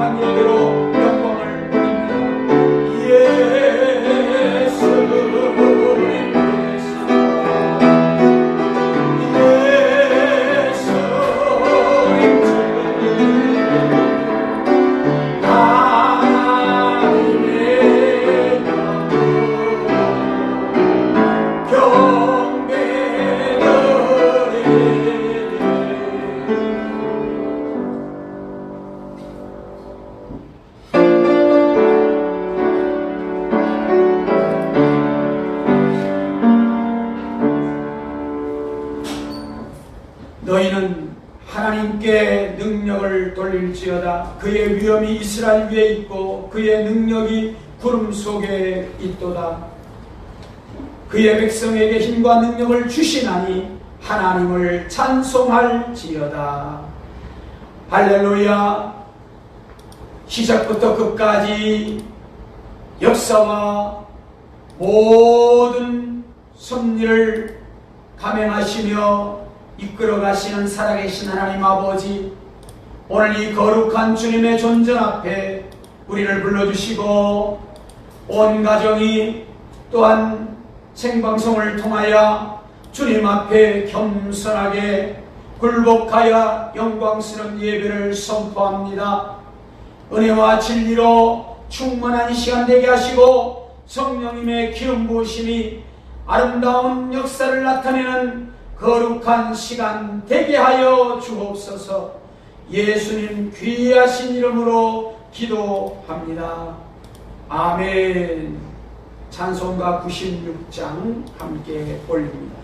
하나님에게로 영광을 드립니다. 예수 너희는 하나님께 능력을 돌릴지어다. 그의 위엄이 이스라엘 위에 있고 그의 능력이 구름 속에 있도다. 그의 백성에게 힘과 능력을 주시나니 하나님을 찬송할지어다. 할렐루야. 시작부터 끝까지 역사와 모든 섭리를 감행하시며 이끌어 가시는 살아계신 하나님 아버지, 오늘 이 거룩한 주님의 존전 앞에 우리를 불러주시고 온 가정이 또한 생방송을 통하여 주님 앞에 겸손하게 굴복하여 영광스러운 예배를 선포합니다. 은혜와 진리로 충만한 이 시간 되게 하시고 성령님의 기름 부으심이 아름다운 역사를 나타내는 거룩한 시간 되게 하여 주옵소서. 예수님 귀하신 이름으로 기도합니다. 아멘. 찬송가 96장 함께 올립니다.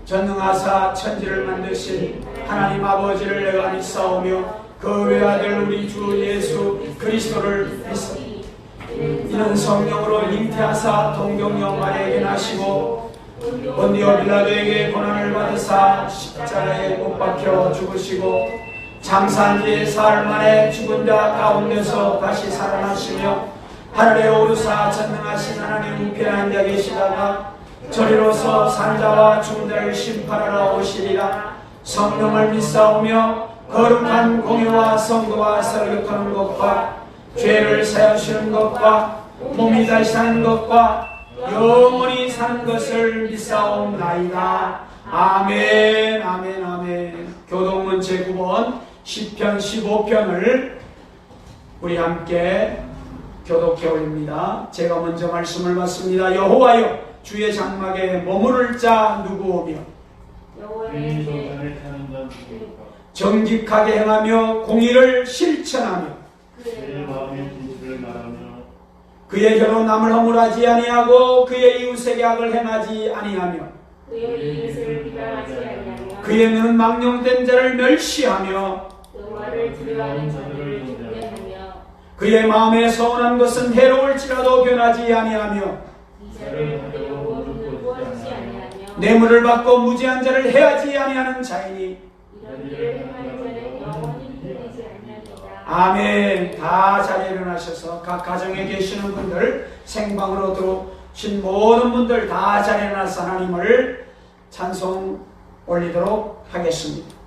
전능하사 천지를 만드신 하나님 아버지를 내가 믿사오며 그 외아들 우리 주 예수 그리스도를 믿습니다. 이는 성령으로 잉태하사 동정녀 마리아에게 나시고 본디오 빌라도에게 고난을 받으사 십자가에 못 박혀 죽으시고 장사한 지 사흘 만에 죽은 자 가운데서 다시 살아나시며 하늘에 오르사 전능하신 하나님 우편에 앉아 계시다가 저리로서 산자와 죽은 자를 심판하러 오시리라. 성령을 믿사오며 거룩한 공예와 성도와 설교하는 것과 죄를 사하시는 것과 몸이 다시 사는 것과 영원히 사는 것을 믿사옵나이다. 아멘. 아멘. 아멘. 교동문 제9번 시편 15편을 우리 함께 교독해 올립니다. 제가 먼저 말씀을 받습니다. 여호와여 주의 장막에 머무를 자 누구오며 정직하게 행하며 공의를 실천하며 그의 혀로 남을 허물하지 아니하고 그의 이웃에게 악을 행하지 아니하며 그의 눈은 망령된 자를 멸시하며 그의 마음에 서운한 것은 해로울지라도 변하지 아니하며 뇌물을 받고 무지한 자를 해하지 아니하는 자이니 아멘. 다 잘 일어나셔서 각 가정에 계시는 분들, 생방으로 들어오신 모든 분들 다 잘 일어나서 하나님을 찬송 올리도록 하겠습니다.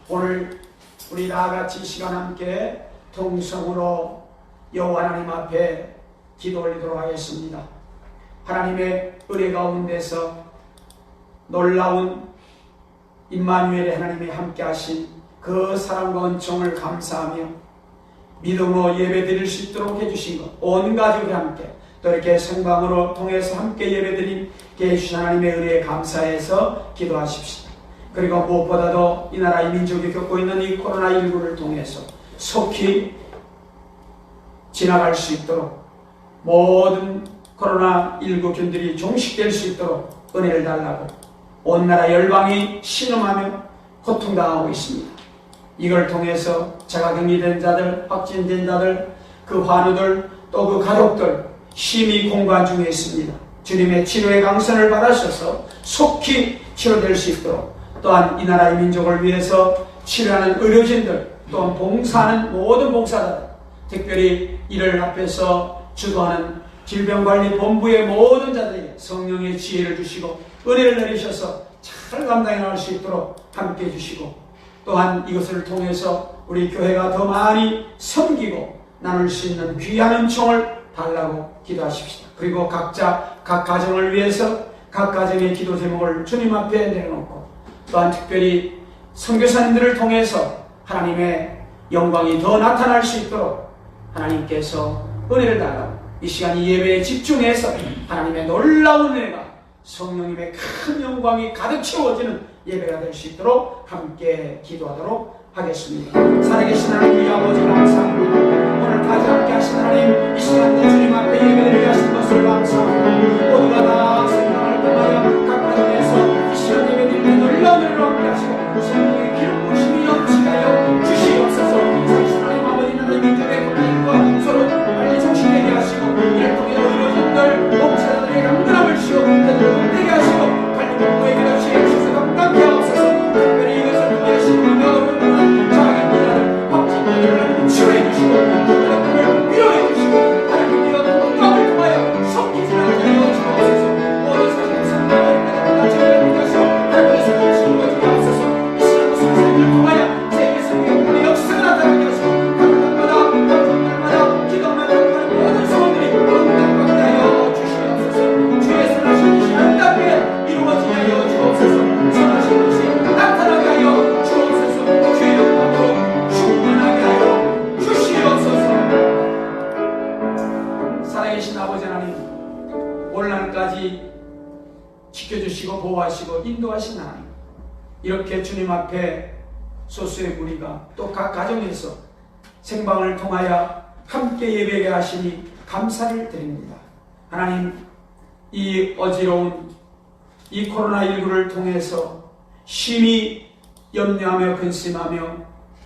오늘 우리 다같이 시간 함께 통성으로 여호와 하나님 앞에 기도 올리도록 하겠습니다. 하나님의 은혜 가운데서 놀라운 임마누엘의 하나님이 함께 하신 그 사랑과 은총을 감사하며 믿음으로 예배드릴 수 있도록 해주신 것, 온 가족이 함께 또 이렇게 생방으로 통해서 함께 예배드린 계신 하나님의 은혜에 감사해서 기도하십시다. 그리고 무엇보다도 이 나라 이 민족이 겪고 있는 이 코로나19를 통해서 속히 지나갈 수 있도록 모든 코로나19 균들이 종식될 수 있도록 은혜를 달라고 온 나라 열방이 신음하며 고통당하고 있습니다. 이걸 통해서 자가격리된 자들, 확진된 자들, 그 환우들, 또 그 가족들 심히 공부한 중에 있습니다. 주님의 치료의 강선을 받으셔서 속히 치료될 수 있도록, 또한 이 나라의 민족을 위해서 치료하는 의료진들, 또한 봉사하는 모든 봉사자들, 특별히 이를 앞에서 주도하는 질병관리본부의 모든 자들에게 성령의 지혜를 주시고 은혜를 내리셔서 잘 감당해 나갈 수 있도록 함께 해주시고, 또한 이것을 통해서 우리 교회가 더 많이 섬기고 나눌 수 있는 귀한 은총을 달라고 기도하십시다. 그리고 각자 각 가정을 위해서 각 가정의 기도 제목을 주님 앞에 내려놓고, 또한 특별히 선교사님들을 통해서 하나님의 영광이 더 나타날 수 있도록 하나님께서 은혜를 달라고 이 시간 이 예배에 집중해서 하나님의 놀라운 은혜가 성령님의 큰 영광이 가득 채워지는 예배가 될 수 있도록 함께 기도하도록 하겠습니다. 살아계신 하나님 우리 아버지 감사합니다. 오늘까지 함께 하신 하나님, 이 시간도 주님 앞에 예배를 위하신 것을 감사합니다. 모두가 다 생명을 통하여 지켜주시고 보호하시고 인도하신 하나님, 이렇게 주님 앞에 소수의 무리가 또 각 가정에서 생방을 통하여 함께 예배하게 하시니 감사를 드립니다. 하나님, 이 어지러운 이 코로나19를 통해서 심히 염려하며 근심하며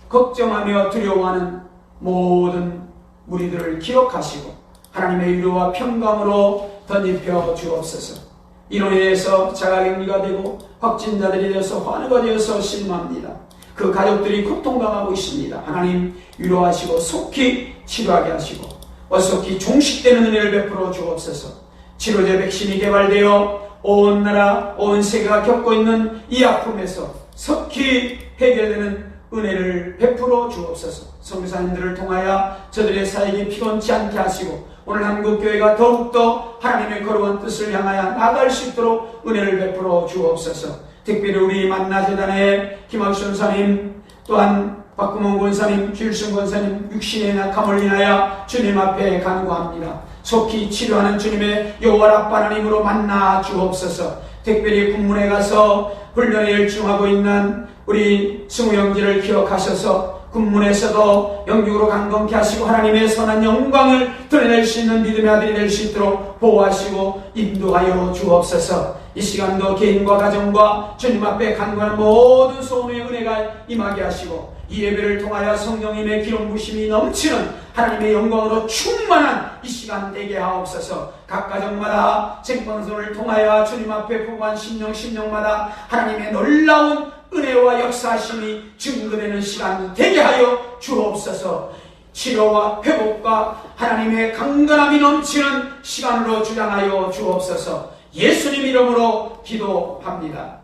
걱정하며 두려워하는 모든 무리들을 기억하시고 하나님의 위로와 평강으로 덧입혀 주옵소서. 이로 인해서 자가격리가 되고 확진자들이 되어서 환우가 되어서 실망합니다. 그 가족들이 고통당하고 있습니다. 하나님, 위로하시고 속히 치료하게 하시고 어속히 종식되는 은혜를 베풀어 주옵소서. 치료제 백신이 개발되어 온 나라 온 세계가 겪고 있는 이 아픔에서 속히 해결되는 은혜를 베풀어 주옵소서. 선교사님들을 통하여 저들의 사역이 피곤치 않게 하시고 오늘 한국교회가 더욱더 하나님의 거룩한 뜻을 향하여 나아갈 수 있도록 은혜를 베풀어 주옵소서. 특별히 우리 만나재단의 김학순 선임, 또한 박구몬 권사님, 주일순 권사님 육신의 낙함을 인하여 주님 앞에 간구합니다. 속히 치료하는 주님의 여호와 라파 하나님으로 만나 주옵소서. 특별히 군문에 가서 훈련에 열중하고 있는 우리 승우 형제를 기억하셔서 군문에서도 영육으로 강건케 하시고 하나님의 선한 영광을 드러낼 수 있는 믿음의 아들이 될 수 있도록 보호하시고 인도하여 주옵소서. 이 시간도 개인과 가정과 주님 앞에 간구하는 모든 소원의 은혜가 임하게 하시고 이 예배를 통하여 성령님의 기름 부심이 넘치는 하나님의 영광으로 충만한 이 시간 되게 하옵소서. 각 가정마다 생방송을 통하여 주님 앞에 부부한 심령마다 하나님의 놀라운 은혜와 역사하심이 증거되는 시간 되게 하여 주옵소서. 치료와 회복과 하나님의 강건함이 넘치는 시간으로 주장하여 주옵소서. 예수님 이름으로 기도합니다.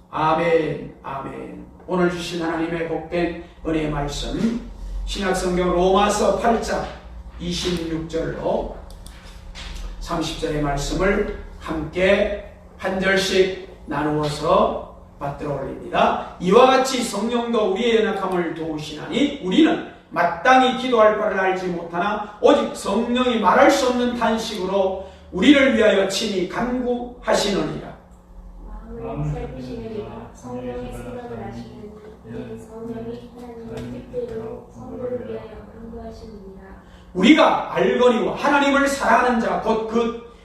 아멘, 아멘. 오늘 주신 하나님의 복된 은혜의 말씀, 신약성경 로마서 8장 26절로 30절의 말씀을 함께 한 절씩 나누어서 받들어 올립니다. 이와 같이 성령도 우리의 연약함을 도우시나니 우리는 마땅히 기도할 바를 알지 못하나 오직 성령이 말할 수 없는 탄식으로 우리를 위하여 친히 간구하시느니라. 마음을 살피시느니라. 성령의 생각을 아시는 이는 성령이 하나님의 뜻대로 성도를 위하여 간구하시느니라. 우리가 알거니와 하나님을 사랑하는 자 곧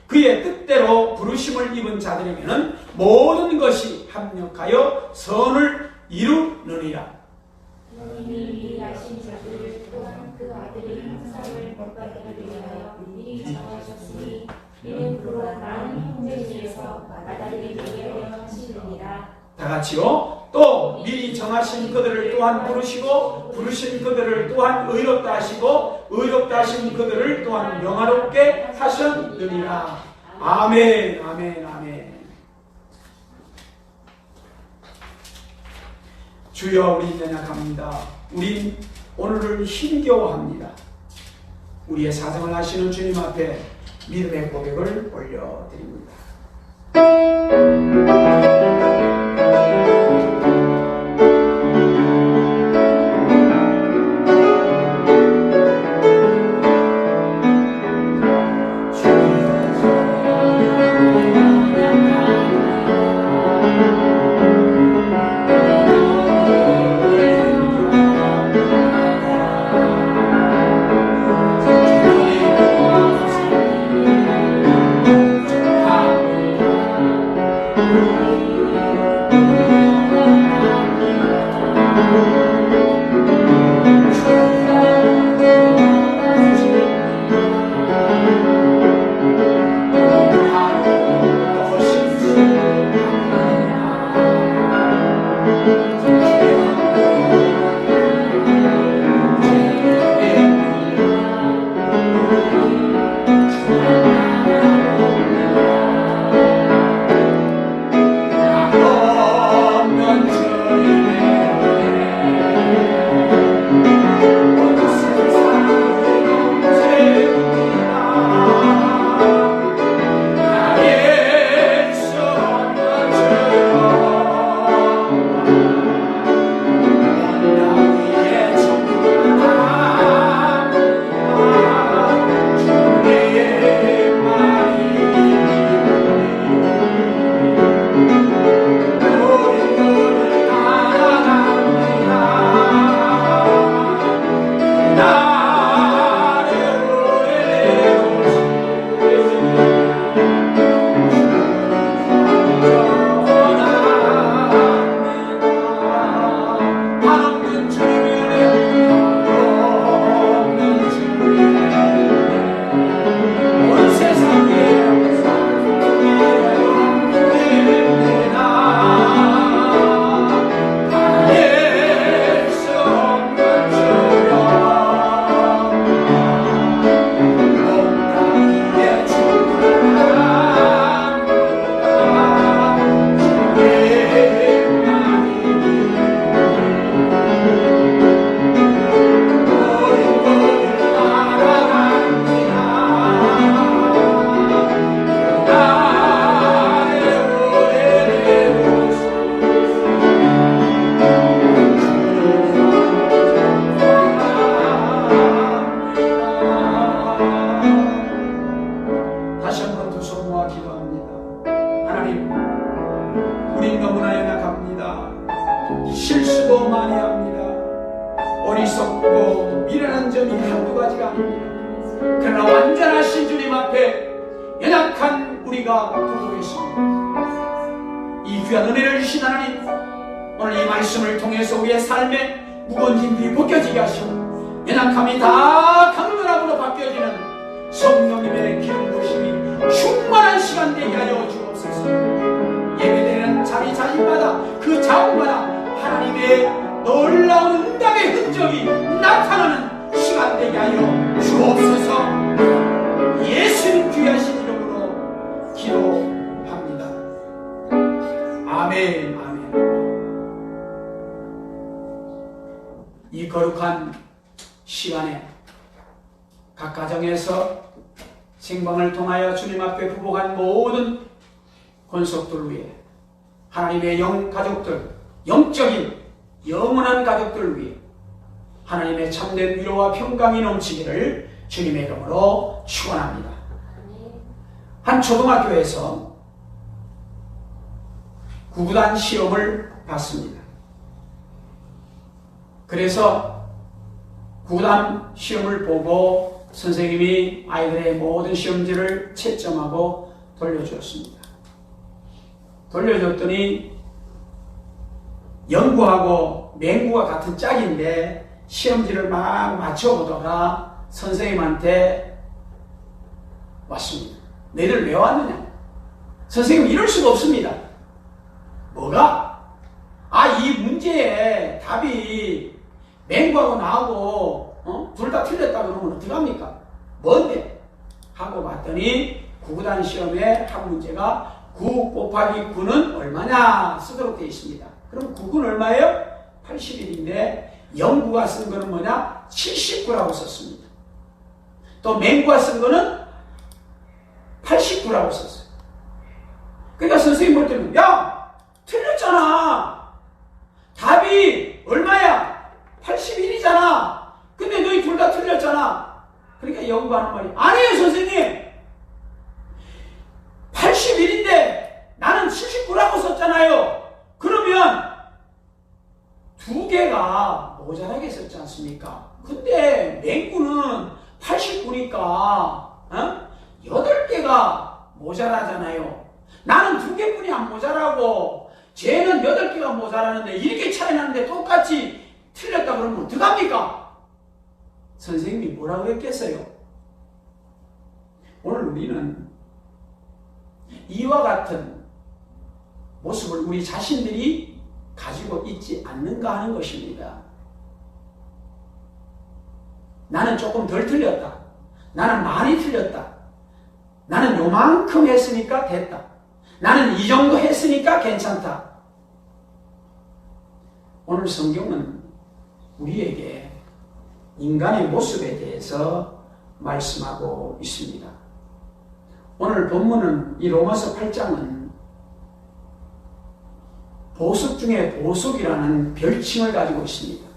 그의 뜻대로 부르심을 입은 자들에게는 모든 것이 합력하여 선을 이루느니라. 하나님이 미리 아신 자들을 또한 그 아들의 형상을 본받게 위하여 미리 정하셨으니 이는 그와 나는 형제중에서 아들이 되게 하시느니라. 다 같이요. 또 미리 정하신 그들을 또한 부르시고 부르신 그들을 또한 의롭다 하시고 의롭다 하신 그들을 또한 영화롭게 하셨느니라. 아멘, 아멘, 아멘. 주여, 우리 연약합니다. 우린 오늘을 힘겨워합니다. 우리의 사정을 아시는 주님 앞에 믿음의 고백을 올려드립니다. 점이 한두 가지가 아닙니다. 그러나 완전하신 주님 앞에 연약한 우리가 부족했습니다. 이 귀한 은혜를 주신 하나님, 오늘 이 말씀을 통해서 우리의 삶에 무거운 짐들이 벗겨지게 하시고 연약함이 다 강건함으로 바뀌어지는 성령님의 기름 부으심이 충만한 시간 되게 하여 주옵소서. 예배드리는 자리마다 그 자원마다 하나님의 놀라운 응답의 흔적이 나타나는 시간 되게 하여 주옵소서. 예수님 귀하신 이름으로 기도합니다. 아멘. 아멘. 이 거룩한 시간에 각 가정에서 생방을 통하여 주님 앞에 부복한 모든 권속들 위해 하나님의 가족들, 영적인 영원한 가족들 위해 하나님의 참된 위로와 평강이 넘치기를 주님의 이름으로 축원합니다. 한 초등학교에서 구구단 시험을 봤습니다. 그래서 구구단 시험을 보고 선생님이 아이들의 모든 시험지를 채점하고 돌려주었습니다. 돌려줬더니 영구하고 맹구가 같은 짝인데 시험지를 막 맞춰보다가 선생님한테 왔습니다. 너희들 왜 왔느냐? 선생님 이럴 수가 없습니다. 뭐가? 이 문제에 답이 맹구하고 나하고 둘 다 틀렸다 그러면 어떡합니까? 뭔데? 하고 봤더니 구구단 시험에 한 문제가 9 곱하기 9는 얼마냐 쓰도록 되어 있습니다. 그럼 9는 얼마예요? 81인데 영구가 쓴 거는 뭐냐? 79라고 썼습니다. 또 맹구가 쓴 거는 89라고 썼어요. 그러니까 선생님 볼 때는 야! 틀렸잖아! 답이 얼마야? 81이잖아! 근데 너희 둘 다 틀렸잖아! 그러니까 영구가 하는 말이 아니에요 선생님! 81인데 나는 79라고 썼잖아요! 그러면 두 개가 모자라게 썼지 않습니까? 근데 맹구는 89니까 8개가 모자라잖아요. 나는 2개뿐이 안 모자라고 쟤는 8개가 모자라는데 이렇게 차이 나는데 똑같이 틀렸다 그러면 어떡합니까? 선생님이 뭐라고 했겠어요? 오늘 우리는 이와 같은 모습을 우리 자신들이 가지고 있지 않는가 하는 것입니다. 나는 조금 덜 틀렸다. 나는 많이 틀렸다. 나는 요만큼 했으니까 됐다. 나는 이 정도 했으니까 괜찮다. 오늘 성경은 우리에게 인간의 모습에 대해서 말씀하고 있습니다. 오늘 본문은 이 로마서 8장은 보석 중에 보석이라는 별칭을 가지고 있습니다.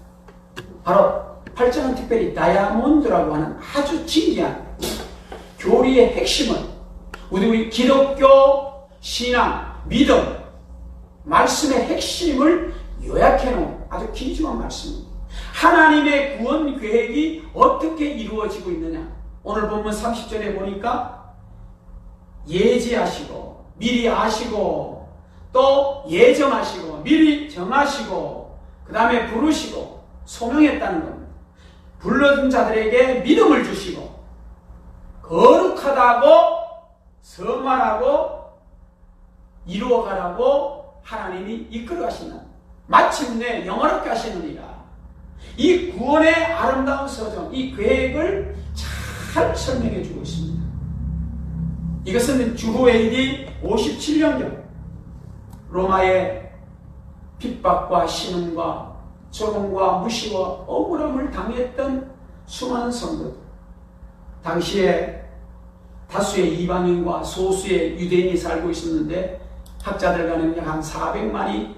바로 8장은 특별히 다이아몬드라고 하는 아주 진귀한 교리의 핵심은 우리 기독교 신앙, 믿음, 말씀의 핵심을 요약해 놓은 아주 귀중한 말씀입니다. 하나님의 구원 계획이 어떻게 이루어지고 있느냐. 오늘 본문 30절에 보니까 예지하시고 미리 아시고 또 예정하시고 미리 정하시고 그 다음에 부르시고 소명했다는 겁니다. 불러준 자들에게 믿음을 주시고 거룩하다고 선만하고 이루어가라고 하나님이 이끌어가시는 마침내 영원롭게 하시느니라. 이 구원의 아름다운 서정, 이 계획을 잘 설명해 주고 있습니다. 이것은 주후 AD 57년경 로마의 핍박과 신음과 조롱과 무시와 억울함을 당했던 수많은 성도들, 당시에 다수의 이방인과 소수의 유대인이 살고 있었는데 학자들 간에는 한 400만이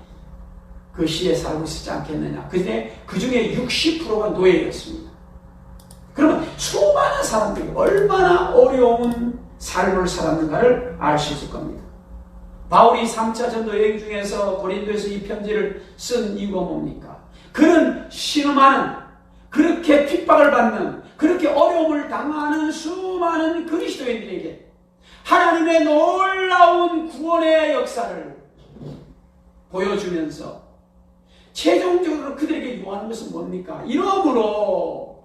그 시에 살고 있었지 않겠느냐. 근데 그 중에 60%가 노예였습니다. 그러면 수많은 사람들이 얼마나 어려운 삶을 살았는가를 알 수 있을 겁니다. 바울이 3차 전도 여행 중에서 고린도에서 이 편지를 쓴 이유가 뭡니까? 그는 신음하는, 그렇게 핍박을 받는 하나님의 놀라운 구원의 역사를 보여주면서 최종적으로 그들에게 요하는 것은 뭡니까? 이러므로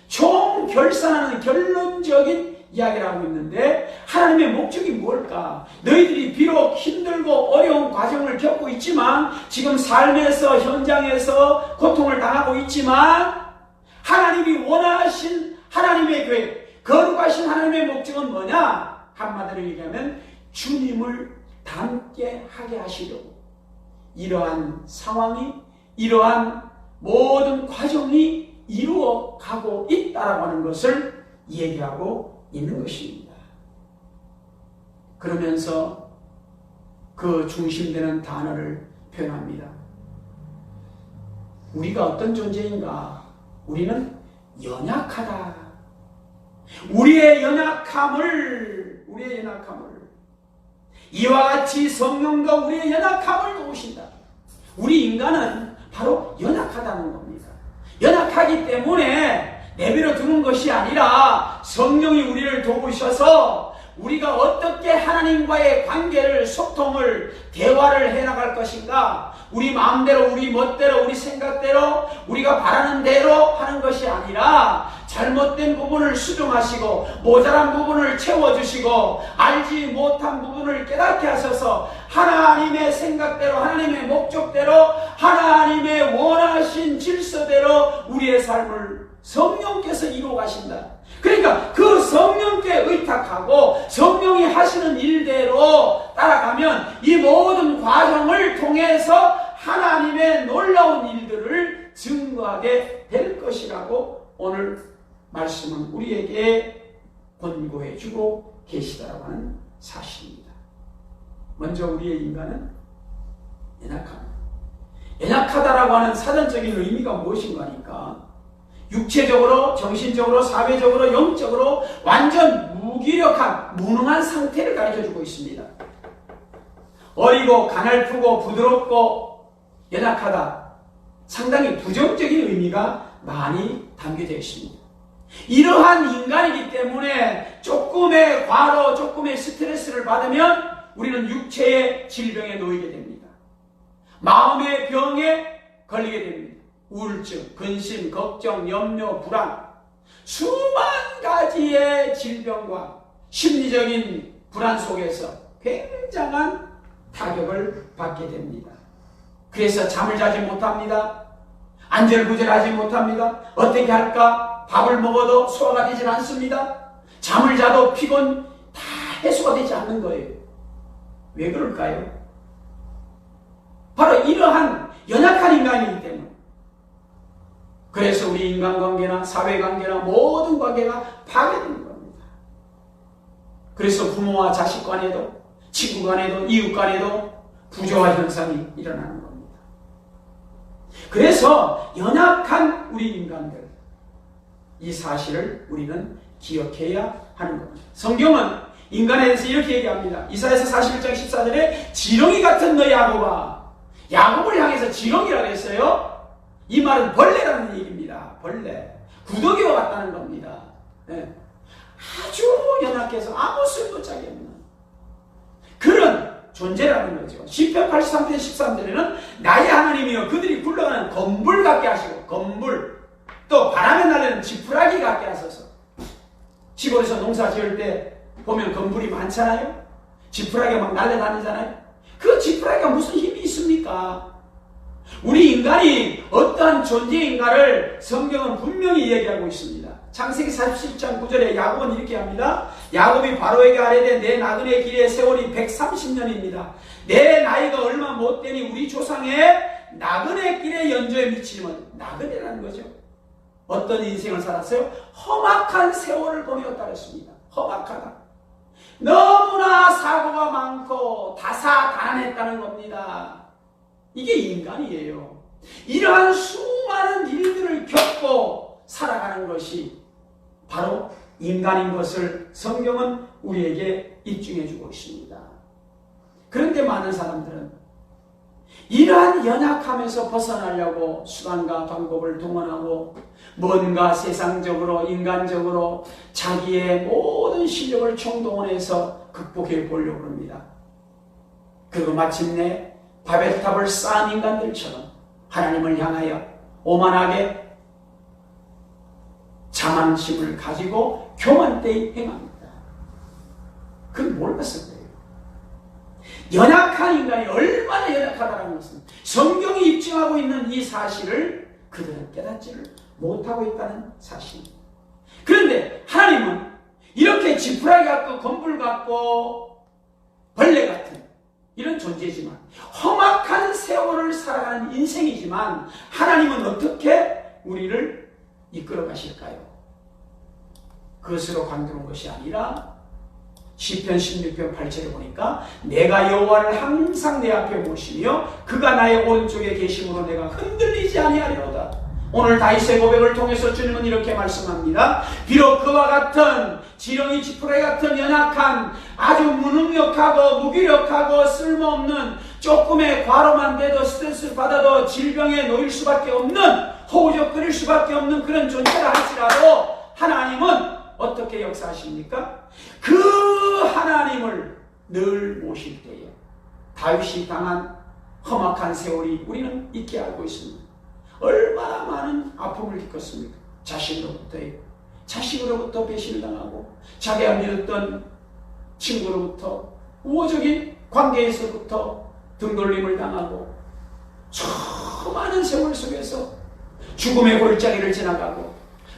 총결산하는 결론적인 이야기를 하고 있는데 하나님의 목적이 뭘까? 너희들이 비록 힘들고 어려운 과정을 겪고 있지만 지금 삶에서 현장에서 고통을 당하고 있지만 하나님이 원하신 하나님의 계획, 거룩하신 하나님의 목적은 뭐냐? 한마디로 얘기하면 주님을 닮게 하게 하시려고 이러한 상황이, 이러한 모든 과정이 이루어가고 있다라고 하는 것을 얘기하고 있는 것입니다. 그러면서 그 중심되는 단어를 표현합니다. 우리가 어떤 존재인가? 우리는 연약하다. 우리의 연약함을 이와 같이 성령과 우리의 연약함을 도우신다. 우리 인간은 바로 연약하다는 겁니다. 연약하기 때문에 내버려 두는 것이 아니라 성령이 우리를 도우셔서 우리가 어떻게 하나님과의 관계를, 소통을, 대화를 해나갈 것인가, 우리 마음대로, 우리 멋대로, 우리 생각대로, 우리가 바라는 대로 하는 것이 아니라 잘못된 부분을 수정하시고 모자란 부분을 채워주시고 알지 못한 부분을 깨닫게 하셔서 하나님의 생각대로, 하나님의 목적대로, 하나님의 원하신 질서대로 우리의 삶을 성령께서 이루어 가신다. 그러니까 그 성령께 의탁하고 성령이 하시는 일대로 따라가면 이 모든 과정을 통해서 하나님의 놀라운 일들을 증거하게 될 것이라고 오늘 말씀은 우리에게 권고해 주고 계시다라고 하는 사실입니다. 먼저 우리의 인간은 연약합니다. 연약하다라고 하는 사전적인 의미가 무엇인가 하니까 육체적으로, 정신적으로, 사회적으로, 영적으로 완전 무기력한, 무능한 상태를 가르쳐주고 있습니다. 어리고 가냘프고 부드럽고 연약하다. 상당히 부정적인 의미가 많이 담겨져 있습니다. 이러한 인간이기 때문에 조금의 과로, 조금의 스트레스를 받으면 우리는 육체의 질병에 놓이게 됩니다. 마음의 병에 걸리게 됩니다. 우울증, 근심, 걱정, 염려, 불안, 수만 가지의 질병과 심리적인 불안 속에서 굉장한 타격을 받게 됩니다. 그래서 잠을 자지 못합니다. 안절부절하지 못합니다. 어떻게 할까? 밥을 먹어도 소화가 되질 않습니다. 잠을 자도 피곤 다 해소가 되지 않는 거예요. 왜 그럴까요? 바로 이러한 연약한 인간이기 때문에. 그래서 우리 인간관계나 사회관계나 모든 관계가 파괴되는 겁니다. 그래서 부모와 자식 간에도, 친구 간에도, 이웃 간에도 부조화 현상이 일어나는 겁니다. 그래서 연약한 우리 인간들, 이 사실을 우리는 기억해야 하는 겁니다. 성경은 인간에 대해서 이렇게 얘기합니다. 이사야서 41장 14절에 지렁이 같은 너 야곱아, 야곱을 향해서 지렁이라고 했어요. 이 말은 벌레라는 얘기입니다. 벌레. 구더기와 같다는 겁니다. 네. 아주 연약해서 아무 쓸모짝이 없는 그런 존재라는 거죠. 시편 83편 13절에는 나의 하나님이여 그들이 굴러가는 검불 같게 하시고, 검불, 또 바람에 날리는 지푸라기 같게 하소서. 시골에서 농사 지을 때 보면 검불이 많잖아요. 지푸라기가 막 날려다니잖아요. 그 지푸라기가 무슨 힘이 있습니까? 우리 인간이 어떠한 존재인가를 성경은 분명히 얘기하고 있습니다. 창세기 47장 9절에 야곱은 이렇게 합니다. 야곱이 바로에게 아뢰되 내 나그네 길의 세월이 130년입니다. 내 나이가 얼마 못되니 우리 조상의 나그네 길의 연조에 미치면, 나그네라는 거죠. 어떤 인생을 살았어요? 험악한 세월을 보내었다 그랬습니다. 험악하다. 너무나 사고가 많고 다사다난했다는 겁니다. 이게 인간이에요. 이러한 수많은 일들을 겪고 살아가는 것이 바로 인간인 것을 성경은 우리에게 입증해 주고 있습니다. 그런데 많은 사람들은 이러한 연약함에서 벗어나려고 수단과 방법을 동원하고 뭔가 세상적으로, 인간적으로 자기의 모든 모든 실력을 총동원해서 극복해 보려고 합니다. 그리고 마침내 바벨탑을 쌓은 인간들처럼 하나님을 향하여 오만하게 자만심을 가지고 교만되이 행합니다. 그건 몰랐을 거예요. 연약한 인간이 얼마나 연약하다는 것은 성경이 입증하고 있는 이 사실을 그들은 깨닫지를 못하고 있다는 사실입니다. 그런데 하나님은 이렇게 지푸라기 같고 건불 같고 벌레 같은 이런 존재지만 험악한 세월을 살아가는 인생이지만 하나님은 어떻게 우리를 이끌어 가실까요? 그것으로 관두는 것이 아니라 시편 16편 8절에 보니까 내가 여호와를 항상 내 앞에 모시며 그가 나의 오른쪽에 계심으로 내가 흔들리지 아니하리로다. 오늘 다윗의 고백을 통해서 주님은 이렇게 말씀합니다. 비록 그와 같은 지렁이 지푸라기 같은 연약한 아주 무능력하고 무기력하고 쓸모없는 조금의 과로만 돼도 스트레스를 받아도 질병에 놓일 수밖에 없는 허우적거릴 수밖에 없는 그런 존재라 할지라도 하나님은 어떻게 역사하십니까? 그 하나님을 늘 모실 때에 다윗이 당한 험악한 세월이 우리는 익히 알고 있습니다. 얼마나 많은 아픔을 겪었습니까? 자신으로부터요. 자식으로부터 배신을 당하고 자기가 믿었던 친구로부터 우호적인 관계에서부터 등돌림을 당하고 수많은 세월 속에서 죽음의 골짜기를 지나가고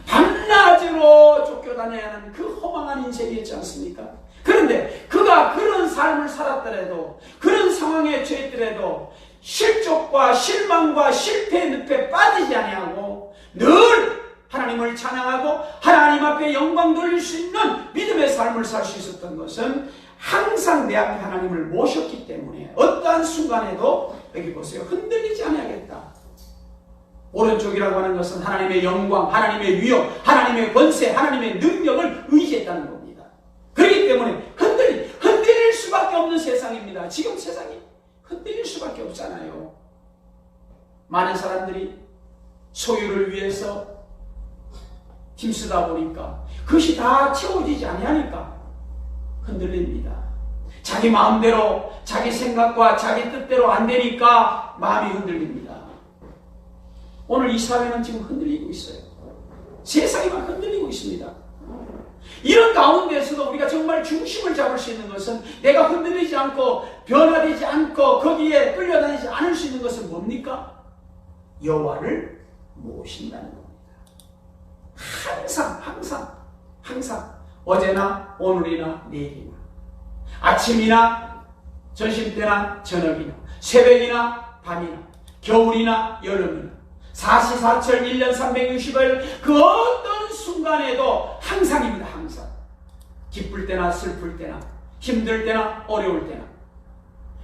밤낮으로 쫓겨다녀야 하는 그 허망한 인생이었지 않습니까? 그런데 그가 그런 삶을 살았더라도 그런 상황에 처했더라도 실족과 실망과 실패의 늪에 빠지지 아니하고 늘 하나님을 찬양하고 하나님 앞에 영광 돌릴 수 있는 믿음의 삶을 살 수 있었던 것은 항상 내 앞에 하나님을 모셨기 때문에 어떠한 순간에도 여기 보세요. 흔들리지 아니하겠다. 오른쪽이라고 하는 것은 하나님의 영광, 하나님의 위엄, 하나님의 권세, 하나님의 능력을 의지했다는 겁니다. 그렇기 때문에 흔들릴 수밖에 없는 세상입니다. 지금 세상이 흔들릴 수밖에 없잖아요. 많은 사람들이 소유를 위해서 힘쓰다 보니까 그것이 다 채워지지 아니하니까 흔들립니다. 자기 마음대로 자기 생각과 자기 뜻대로 안 되니까 마음이 흔들립니다. 오늘 이 사회는 지금 흔들리고 있어요. 세상이 막 흔들리고 있습니다. 이런 가운데서도 우리가 정말 중심을 잡을 수 있는 것은 내가 흔들리지 않고 변화되지 않고 거기에 끌려다니지 않을 수 있는 것은 뭡니까? 여호와를 모신다는 겁니다. 항상 어제나 오늘이나 내일이나 아침이나 점심때나 저녁이나 새벽이나 밤이나 겨울이나 여름이나 사시사철 1년 360일 그 어떤 순간에도 항상입니다. 항상 기쁠 때나 슬플 때나 힘들 때나 어려울 때나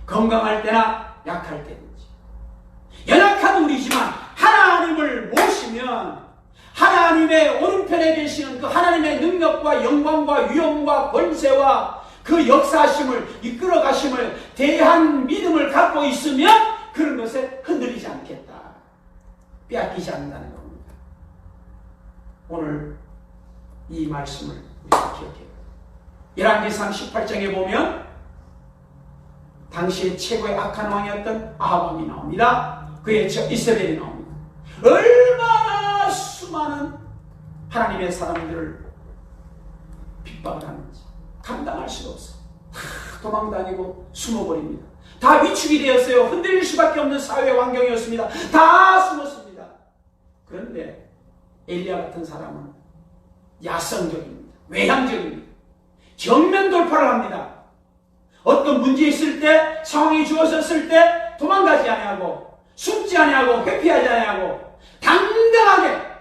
건강할 때나 약할 때든지 연약한 우리지만 하나님을 모시면 하나님의 오른편에 계시는 그 하나님의 능력과 영광과 위엄과 권세와 그 역사하심을 이끌어 가심을 대한 믿음을 갖고 있으면 그런 것에 흔들리지 않겠다. 빼앗기지 않는다는 겁니다. 오늘 이 말씀을 우리가 기억해요. 열왕기상 18장에 보면 당시의 최고의 악한 왕이었던 아합 왕이 나옵니다. 그의 이세벨이 나옵니다. 얼마나 수많은 하나님의 사람들을 핍박을 하는지 감당할 수가 없어요. 다 도망다니고 숨어버립니다. 다 위축이 되었어요. 흔들릴 수밖에 없는 사회 환경이었습니다. 다 숨었습니다. 그런데 엘리야 같은 사람은 야성적입니다. 외향적입니다. 정면 돌파를 합니다. 어떤 문제 있을 때, 상황이 주어졌을 때 도망가지 아니하고 숨지 아니하고 회피하지 아니하고 당당하게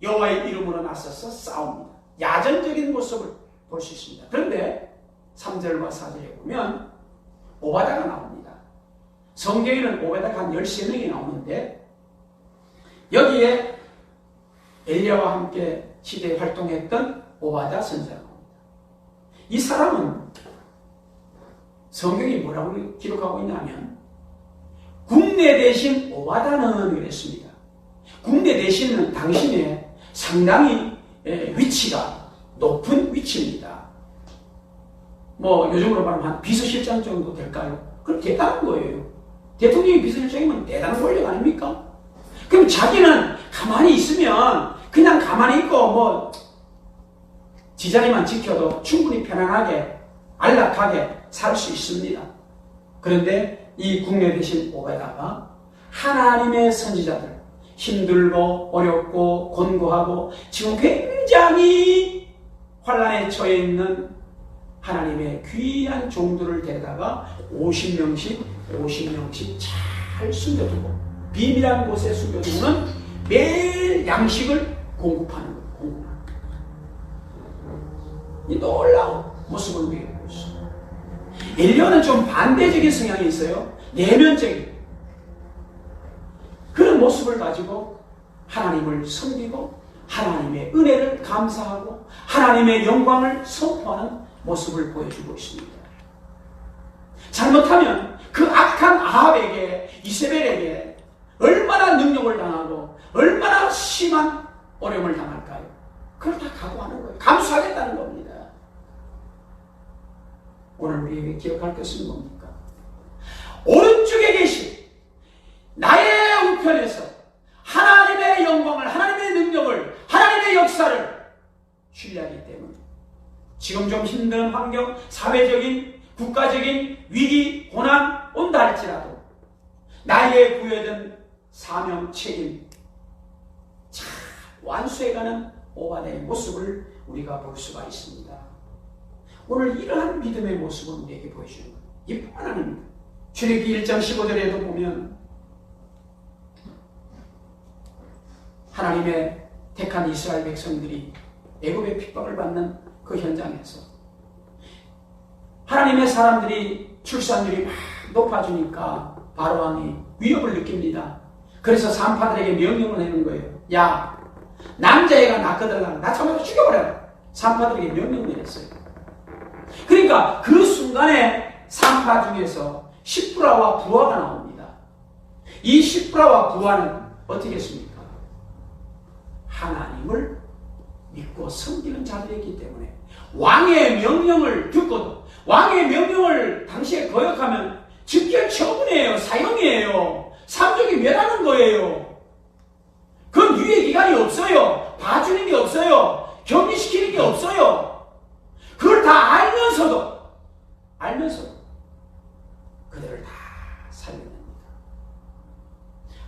여호와의 이름으로 나서서 싸웁니다. 야전적인 모습을 볼 수 있습니다. 그런데 3절과 4절에 보면 오바다가 나옵니다. 성경에는 오바다가 한 13명이 나오는데 여기에 엘리야와 함께 시대에 활동했던 오바다 선지자가 나옵니다. 이 사람은 성경이 뭐라고 기록하고 있냐면 국내 대신 오바다는 그랬습니다. 국내 대신은 당신의 상당히 위치가 높은 위치입니다. 뭐 요즘으로 말하면 한 비서실장 정도 될까요? 그럼 대단한 거예요. 대통령이 비서실장이면 대단한 권력 아닙니까? 그럼 자기는 가만히 있으면 그냥 가만히 있고 뭐 지자리만 지켜도 충분히 편안하게 안락하게 살 수 있습니다. 그런데 이 국내 대신 오베다가 하나님의 선지자들, 힘들고 어렵고 곤고하고 지금 굉장히 환란에 처해 있는 하나님의 귀한 종들을 데려다가 50명씩 잘 숨겨두고 비밀한 곳에 숨겨두고는 매일 양식을 공급하는 거예요. 이 놀라운 모습을 우리가 보고 있습니다. 엘리야는 좀 반대적인 성향이 있어요. 내면적인 그런 모습을 가지고 하나님을 섬기고 하나님의 은혜를 감사하고 하나님의 영광을 선포하는 모습을 보여주고 있습니다. 잘못하면 그 악한 아합에게 이세벨에게 얼마나 능력을 당하고 얼마나 심한 어려움을 당할까요? 그걸 다 각오하는 거예요. 감수하겠다는 겁니다. 오늘 우리에게 기억할 것은 뭡니까? 오른쪽에 계신 나의 우편에서 하나님의 영광을, 하나님의 능력을, 하나님의 역사를 신뢰하기 때문에 지금 좀 힘든 환경, 사회적인, 국가적인 위기, 고난 온다 할지라도 나에게 부여된 사명, 책임 잘 완수해가는 오바데의 모습을 우리가 볼 수가 있습니다. 오늘 이러한 믿음의 모습을 우리에게 보여주는 거예요. 이뿐 아닙니다. 출애굽기 1장 15절에도 보면 하나님의 택한 이스라엘 백성들이 애굽의 핍박을 받는 그 현장에서 하나님의 사람들이 출산율이 막 높아지니까 바로왕이 위협을 느낍니다. 그래서 산파들에게 명령을 내는 거예요. 야, 남자애가 낳거든 나 잡아서 죽여버려. 산파들에게 명령을 내렸어요. 그러니까 그 순간에 산파 중에서 시프라와 부하가 나옵니다. 이 시프라와 부하는 어떻게 했습니까? 하나님을 믿고 섬기는 자들이기 때문에 왕의 명령을 듣고도 왕의 명령을 당시에 거역하면 즉결 처분이에요. 사형이에요. 삼족이 멸하는 거예요. 그건 유예 기간이 없어요. 봐주는 게 없어요. 격리시키는 게 없어요. 그걸 다 알면서도 그들을 다 살려냅니다.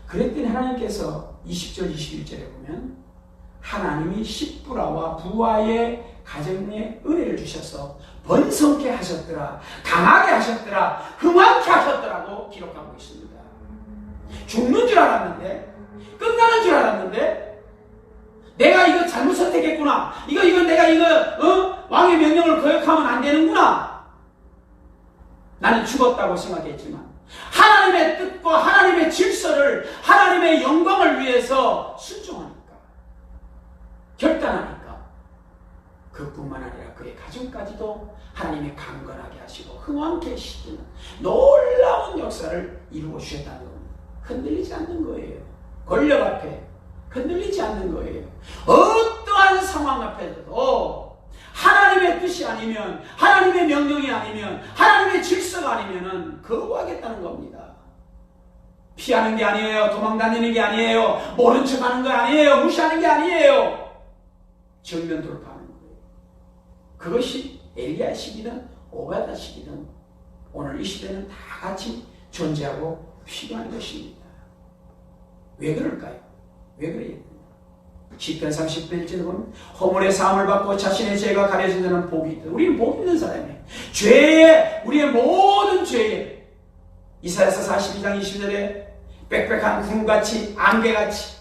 그랬더니 하나님께서 20절 21절에 보면 하나님이 시프라와 부하의 가정에 은혜를 주셔서 번성케 하셨더라, 강하게 하셨더라, 흥왕케 하셨더라고 기록하고 있습니다. 죽는 줄 알았는데, 끝나는 줄 알았는데, 내가 이거 잘못 선택했구나. 내가 왕의 명령을 거역하면 안 되는구나. 나는 죽었다고 생각했지만 하나님의 뜻과 하나님의 질서를, 하나님의 영광을 위해서 순종하니까, 결단하니까 그뿐만 아니라 그의 가정까지도 하나님의 강건하게 하시고 흥왕케 시키는 놀라운 역사를 이루어 주셨다는 겁니다. 흔들리지 않는 거예요. 권력 앞에 흔들리지 않는 거예요. 어떠한 상황 앞에서도 하나님의 뜻이 아니면, 하나님의 명령이 아니면, 하나님의 질서가 아니면 거부하겠다는 겁니다. 피하는 게 아니에요. 도망다니는 게 아니에요. 모른 척하는 거 아니에요. 무시하는 게 아니에요. 정면 돌파하는 거예요. 그것이 엘리야식이든 오바다식이든 오늘 이 시대는 다 같이 존재하고 필요한 것입니다. 왜 그럴까요? 왜 그래요? 시편 30편 1절에 보면 허물의 사함을 받고 자신의 죄가 가려진 자는 복이 있다. 우리는 복 있는 사람이에요. 죄에, 우리의 모든 죄에, 이사야서 42장 20절에 빽빽한 구름같이, 안개같이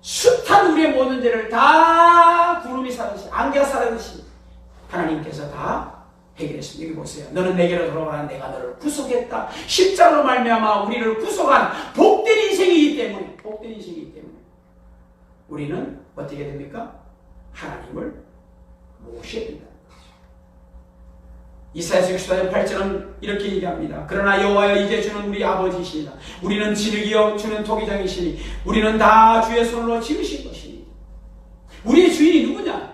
숱한 우리의 모든 죄를 다 구름이 사르듯이, 안개가 사르듯이 하나님께서 다 해결했습니다. 여기 보세요. 너는 내게로 돌아오라. 내가 너를 구속했다. 십자가로 말미암아 우리를 구속한 복된 인생이기 때문에, 우리는 어떻게 됩니까? 하나님을 모셔야 된다는 거죠. 이사야서 64장 8절은 이렇게 얘기합니다. 그러나 여호와여, 이제 주는 우리 아버지시니라. 우리는 진흙이요 주는 토기장이시니 우리는 다 주의 손으로 지으신 것입니다. 우리의 주인이 누구냐?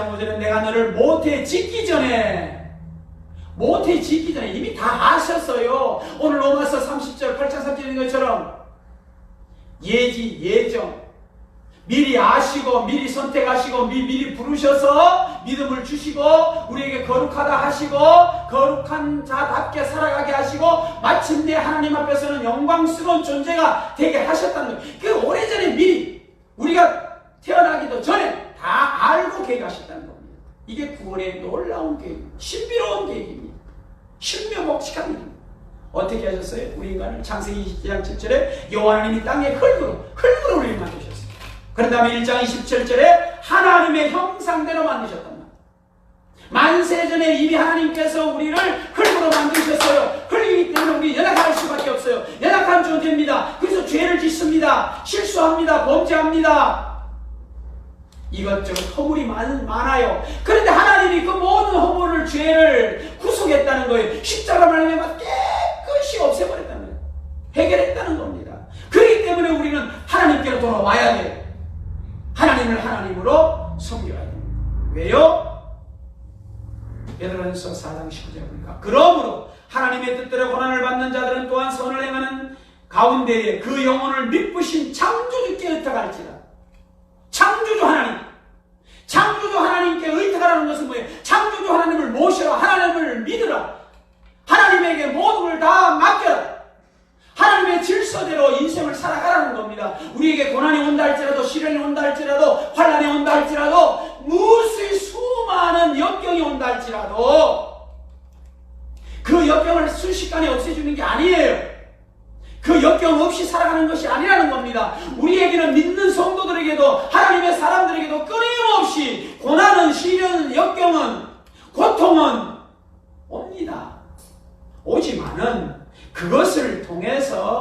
1장 5절에 내가 너를 모태에 짓기 전에 이미 다 아셨어요. 오늘 로마서 30절 8장 3절인 것처럼 예정 미리 아시고 미리 선택하시고 미리 부르셔서 믿음을 주시고 우리에게 거룩하다 하시고 거룩한 자답게 살아가게 하시고 마침내 하나님 앞에서는 영광스러운 존재가 되게 하셨다는 거예요. 그 오래전에 미리 우리가 태어나기도 전에 다 알고 계획하셨다는 겁니다. 이게 구원의 놀라운 계획입니다. 신비로운 계획입니다. 신묘목직한 일입니다. 어떻게 하셨어요? 우리 인간을 창세기 2장 7절에 여호와 하나님이 땅에 흙으로 우리를 만드셨어요. 그런 다음에 1장 27절에 하나님의 형상대로 만드셨단 말이에요. 만세전에 이미 하나님께서 우리를 흙으로 만드셨어요. 흙이기 때문에 우리 연약할 수밖에 없어요. 연약한 존재입니다. 그래서 죄를 짓습니다. 실수합니다. 범죄합니다. 이것저것 허물이 많아요. 그런데 하나님이 그 모든 허물을 죄를 구속했다는 거예요. 십자가 말미암아 깨끗이 없애버렸다는 거예요. 해결했다는 겁니다. 그렇기 때문에 우리는 하나님께로 돌아와야 돼요. 하나님을 하나님으로 섬겨야 됩니다. 왜요? 베드로전서 4장 19절에 보니까 그러므로 하나님의 뜻대로 고난을 받는 자들은 또한 선을 행하는 가운데에 그 영혼을 미쁘신 창조주께 의탁할지라. 창조주 하나님께 의탁하라는 것은 뭐예요? 창조주 하나님을 모시라. 하나님을 믿으라. 하나님에게 모든 걸 다 맡겨라. 하나님의 질서대로 인생을 살아가라는 겁니다. 우리에게 고난이 온다 할지라도, 시련이 온다 할지라도, 환난이 온다 할지라도, 무수히 수많은 역경이 온다 할지라도 그 역경을 순식간에 없애주는 게 아니에요. 그 역경 없이 살아가는 것이 아니라는 겁니다. 우리에게는 믿는 성도들에게도 하나님의 사람들에게도 끊임없이 고난은, 시련은, 역경은, 고통은 옵니다. 오지만은 그것을 통해서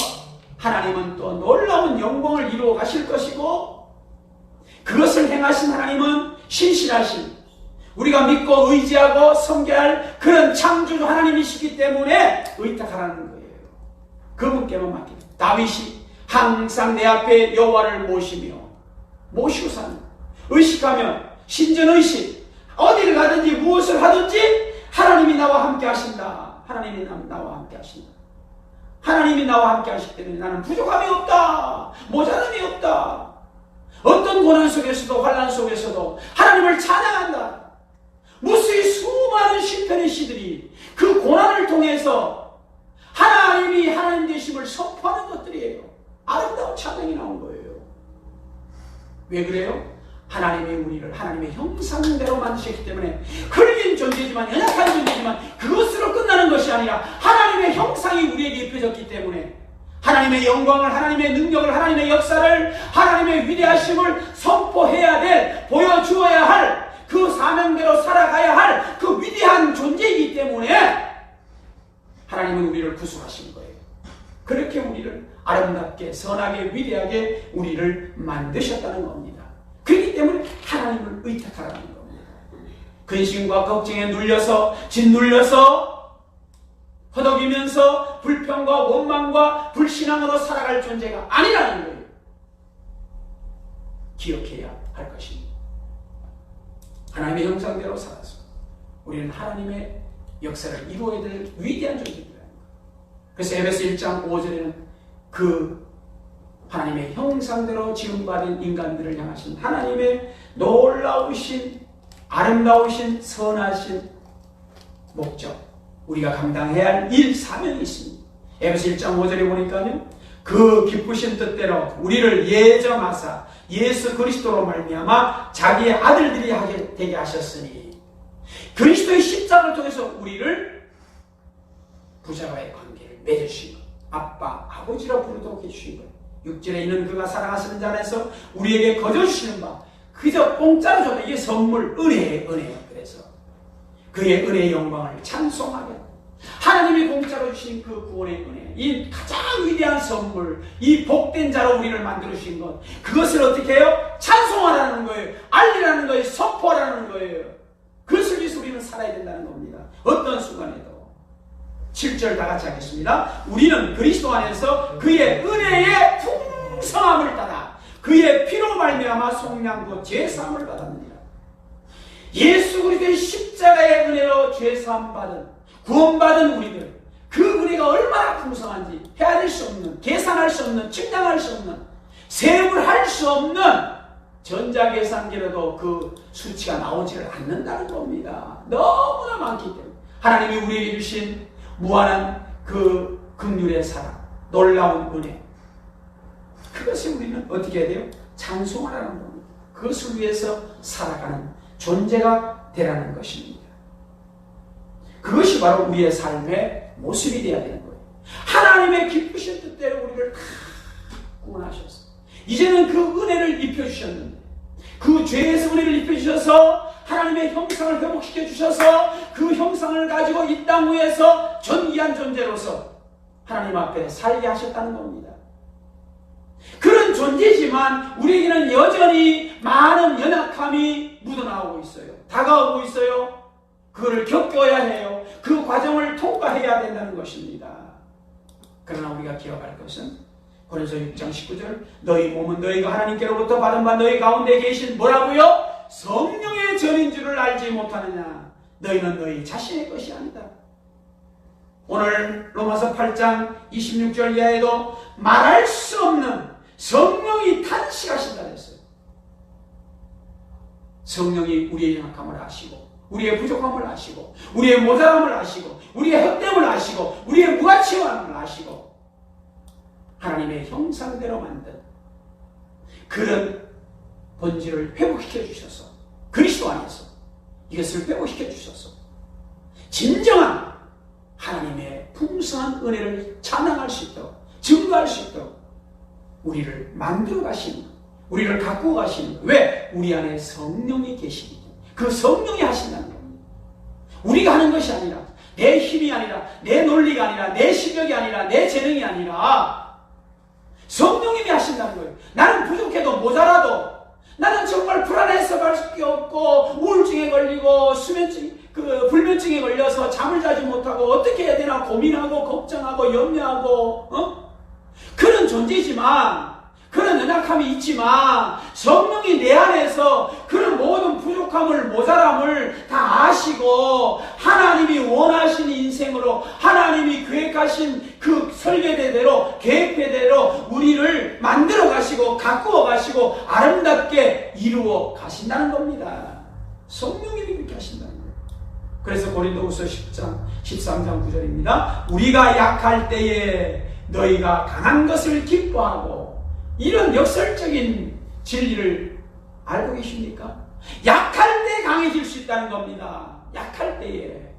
하나님은 또 놀라운 영광을 이루어 가실 것이고 그것을 행하신 하나님은 신실하신 우리가 믿고 의지하고 섬겨할 그런 창조주 하나님이시기 때문에 의탁하라는 거예요. 그분께만 맡깁니다. 다윗이 항상 내 앞에 여호와를 모시고 사는 의식하며 신전의식 어디를 가든지 무엇을 하든지 하나님이 나와 함께 하신다. 하나님이 나와 함께 하신다. 하나님이 나와 함께 하시기 때문에 나는 부족함이 없다. 모자람이 없다. 어떤 고난 속에서도 환난 속에서도 하나님을 찬양한다. 무수히 수많은 시편의 시들이 그 고난을 통해서 하나님이 하나님 되심을 선포하는 것들이에요. 아름다운 찬양이 나온 거예요. 왜 그래요? 하나님이 우리를 하나님의 형상대로 만드셨기 때문에 흙인 존재지만 연약한 존재지만 그것으로 끝나는 것이 아니라 하나님의 형상이 우리에게 입혀졌기 때문에 하나님의 영광을, 하나님의 능력을, 하나님의 역사를, 하나님의 위대하심을 선포해야 될, 보여주어야 할, 그 사명대로 살아가야 할 그 위대한 존재이기 때문에 하나님은 우리를 구속하신 거예요. 그렇게 우리를 아름답게, 선하게, 위대하게 우리를 만드셨다는 겁니다. 그렇기 때문에 하나님을 의탁하라는 겁니다. 근심과 걱정에 눌려서 짓눌려서 허덕이면서 불평과 원망과 불신앙으로 살아갈 존재가 아니라는 거예요. 기억해야 할 것입니다. 하나님의 형상대로 살아서 우리는 하나님의 역사를 이루어야 될 위대한 존재입니다. 그래서 에베소 1장 5절에는 그 하나님의 형상대로 지음받은 인간들을 향하신 하나님의 놀라우신, 아름다우신, 선하신 목적, 우리가 감당해야 할 일, 사명이 있습니다. 에베소 1장 5절에 보니까요, 그 기쁘신 뜻대로 우리를 예정하사 예수 그리스도로 말미암아 자기의 아들들이 하게 되게 하셨으니 그리스도의 십자가를 통해서 우리를 부자와의 관계를 맺으신 것, 아빠, 아버지라 부르도록 해주신 것, 6절에 있는 그가 사랑하시는 자 안에서 우리에게 거저주시는 바 그저 공짜로 줘도 이게 선물, 은혜예요. 그래서 그의 은혜의 영광을 찬송하게 하나님이 공짜로 주신 그 구원의 은혜, 이 가장 위대한 선물, 이 복된 자로 우리를 만들어 주신 것, 그것을 어떻게 해요? 찬송하라는 거예요. 알리라는 거예요. 선포하라는 거예요. 그것을 위해서 우리는 살아야 된다는 겁니다. 어떤 순간에도. 7절 다 같이 하겠습니다. 우리는 그리스도 안에서 그의 은혜의 풍성함을 따라 그의 피로 말미암아 속량도 제사함을 받았느니라. 예수 그리스도의 십자가의 은혜로 죄사함 받은, 구원받은 우리들, 그 은혜가 얼마나 풍성한지 헤아릴 수 없는, 계산할 수 없는, 측량할 수 없는, 세움을 할 수 없는 전자계산기로도 그 수치가 나오지를 않는다는 겁니다. 너무나 많기 때문에 하나님이 우리에게 주신 무한한 그 긍휼의 사랑, 놀라운 은혜, 그것을 우리는 어떻게 해야 돼요? 찬송하라는 겁니다. 그것을 위해서 살아가는 존재가 되라는 것입니다. 그것이 바로 우리의 삶의 모습이 되어야 되는 거예요. 하나님의 기쁘신 뜻대로 우리를 다 구원하셨어요. 이제는 그 은혜를 입혀주셨는데, 그 죄에서 은혜를 입혀주셔서 하나님의 형상을 회복시켜 주셔서 그 형상을 가지고 이 땅 위에서 존귀한 존재로서 하나님 앞에 살게 하셨다는 겁니다. 그런 존재지만 우리에게는 여전히 많은 연약함이 묻어나오고 있어요. 다가오고 있어요. 그걸 겪어야 해요. 그 과정을 통과해야 된다는 것입니다. 그러나 우리가 기억할 것은 고린도서 6장 19절, 너희 몸은 너희가 하나님께로부터 받은 바 너희 가운데 계신 뭐라고요? 성령의 전인 줄을 알지 못하느냐. 너희는 너희 자신의 것이 아니다. 오늘 로마서 8장 26절 이하에도 말할 수 없는 성령이 탄식하신다 했어요. 성령이 우리의 연약함을 아시고, 우리의 부족함을 아시고, 우리의 모자람을 아시고, 우리의 헛됨을 아시고, 우리의 무가치함을 아시고, 하나님의 형상대로 만든 그런 본질을 회복시켜 주셔서 그리스도 안에서 이것을 회복시켜 주셔서 진정한 하나님의 풍성한 은혜를 찬양할 수 있도록, 증거할 수 있도록 우리를 만들어 가시는, 우리를 갖고 가시는, 왜? 우리 안에 성령이 계시기 때문에. 그 성령이 하신다는 겁니다. 우리가 하는 것이 아니라, 내 힘이 아니라, 내 논리가 아니라, 내 실력이 아니라, 내 재능이 아니라 성령님이 하신다는 거예요. 나는 부족해도 모자라도, 나는 정말 불안해서 갈 수밖에 없고, 우울증에 걸리고, 불면증에 걸려서 잠을 자지 못하고, 어떻게 해야 되나 고민하고, 걱정하고, 염려하고, 그런 존재지만, 그런 연약함이 있지만, 성령이 내 안에서 그런 모든 부족함을, 모자람을 다 아시고, 하나님이 원하시는 인생으로, 하나님이 계획하신 그 설계대로, 계획대로 우리를 만들어 가시고, 가꾸어 가시고, 아름답게 이루어 가신다는 겁니다. 성령님이 그렇게 하신다는 거예요. 그래서 고린도후서 10장, 13장 9절입니다. 우리가 약할 때에 너희가 강한 것을 기뻐하고, 이런 역설적인 진리를 알고 계십니까? 약할 때 강해질 수 있다는 겁니다. 약할 때에,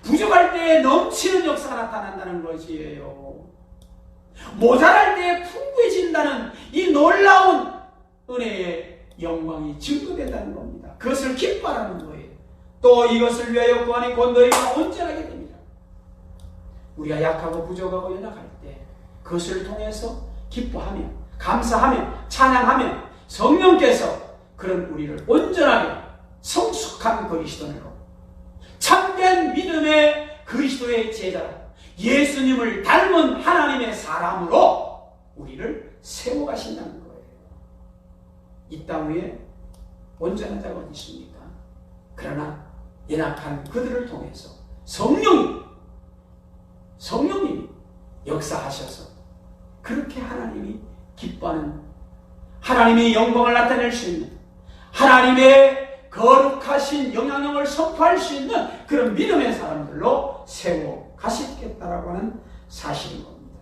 부족할 때에 넘치는 역사가 나타난다는 것이에요. 모자랄 때에 풍부해진다는 이 놀라운 은혜의 영광이 증거된다는 겁니다. 그것을 기뻐하라는 거예요. 또 이것을 위하여 구하니 곧 너희가 온전하게 됩니다. 우리가 약하고 부족하고 연약할 때 그것을 통해서 기뻐하며, 감사하며, 찬양하며 성령께서 그런 우리를 온전하게 성숙한 그리스도인으로, 참된 믿음의 그리스도의 제자로, 예수님을 닮은 하나님의 사람으로 우리를 세워가신다는 거예요. 이 땅 위에 온전한 자가 어디 있습니까? 그러나 연약한 그들을 통해서 성령님이 역사하셔서 그렇게 하나님이 기뻐하는, 하나님의 영광을 나타낼 수 있는, 하나님의 거룩하신 영향력을 선포할 수 있는 그런 믿음의 사람들로 세워 가시겠다라고 하는 사실인 겁니다.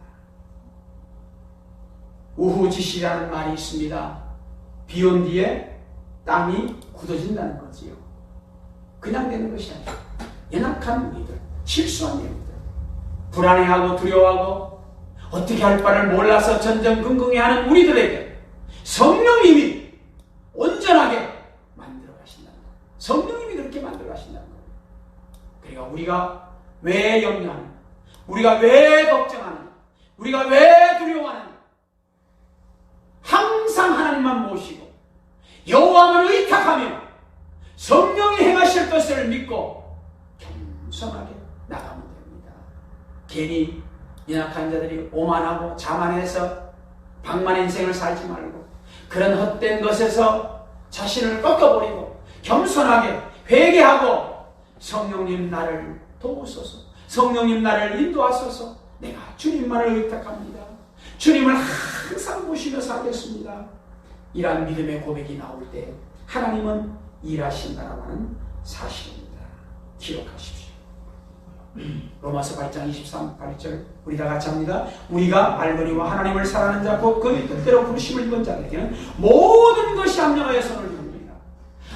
우후지시라는 말이 있습니다. 비 온 뒤에 땅이 굳어진다는 거지요. 그냥 되는 것이 아니라 연약한 우리들, 실수한 우리들, 불안해하고 두려워하고 어떻게 할 바를 몰라서 전전긍긍해하는 우리들에게 성령님이 온전하게 만들어 가신다는 거예요. 성령님이 그렇게 만들어 가신다는 거예요. 그러니까 우리가 왜 염려하는가? 우리가 왜 걱정하는가? 우리가 왜 두려워하는가? 항상 하나님만 모시고 여호와만 의탁하며 성령이 행하실 것을 믿고 겸손하게 나가면 됩니다. 괜히 연약한 자들이 오만하고 자만해서 방만 인생을 살지 말고 그런 헛된 것에서 자신을 꺾어버리고 겸손하게 회개하고 성령님 나를 도우소서, 성령님 나를 인도하소서, 내가 주님만을 의탁합니다, 주님을 항상 모시며 살겠습니다, 이러한 믿음의 고백이 나올 때 하나님은 일하신다라고 하는 사실입니다. 기억하십시오. 로마서 8장 23, 8절 우리 다 같이 합니다. 우리가 말거니와 하나님을 사랑하는 자 곧 그의 뜻대로 부르심을 입은 자들에게는 모든 것이 합력하여 선을 이룹니다.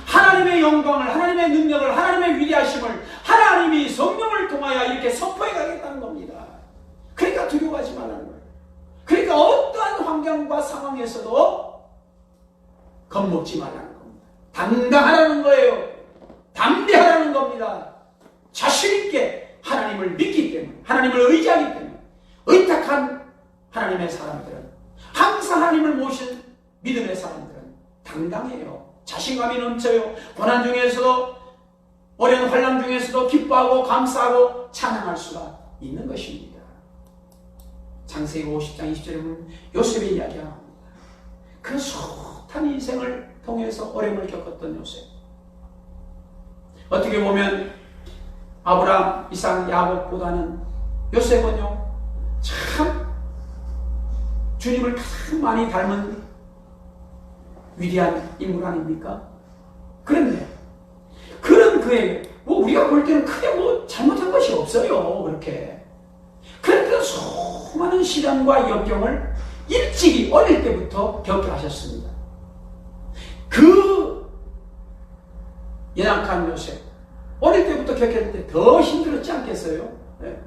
하나님의 영광을, 하나님의 능력을, 하나님의 위대하심을 하나님이 성령을 통하여 이렇게 선포해 가겠다는 겁니다. 그러니까 두려워하지 말라는 거예요. 그러니까 어떠한 환경과 상황에서도 겁먹지 말라는 겁니다. 당당하라는 거예요. 담대하라는 겁니다. 자신있게 하나님을 믿기 때문에, 하나님을 의지하기 때문에 의탁한 하나님의 사람들은, 항상 하나님을 모신 믿음의 사람들은 당당해요. 자신감이 넘쳐요. 고난 중에서도, 어려운 환난 중에서도 기뻐하고 감사하고 찬양할 수가 있는 것입니다. 창세기 50장 20절에 보면 요셉의 이야기가 나옵니다. 그 숱한 인생을 통해서 어려움을 겪었던 요셉, 어떻게 보면 아브라함, 이삭, 야곱보다는 요셉은요 참 주님을 가장 많이 닮은 위대한 인물 아닙니까? 그런데 그런 그에게 우리가 볼 때는 크게 잘못한 것이 없어요. 그렇게. 그런데 수많은 시련과 역경을 일찍이 어릴 때부터 겪게 하셨습니다. 그 연약한 요셉, 어릴 때부터 겪을 때 더 힘들었지 않겠어요? 네.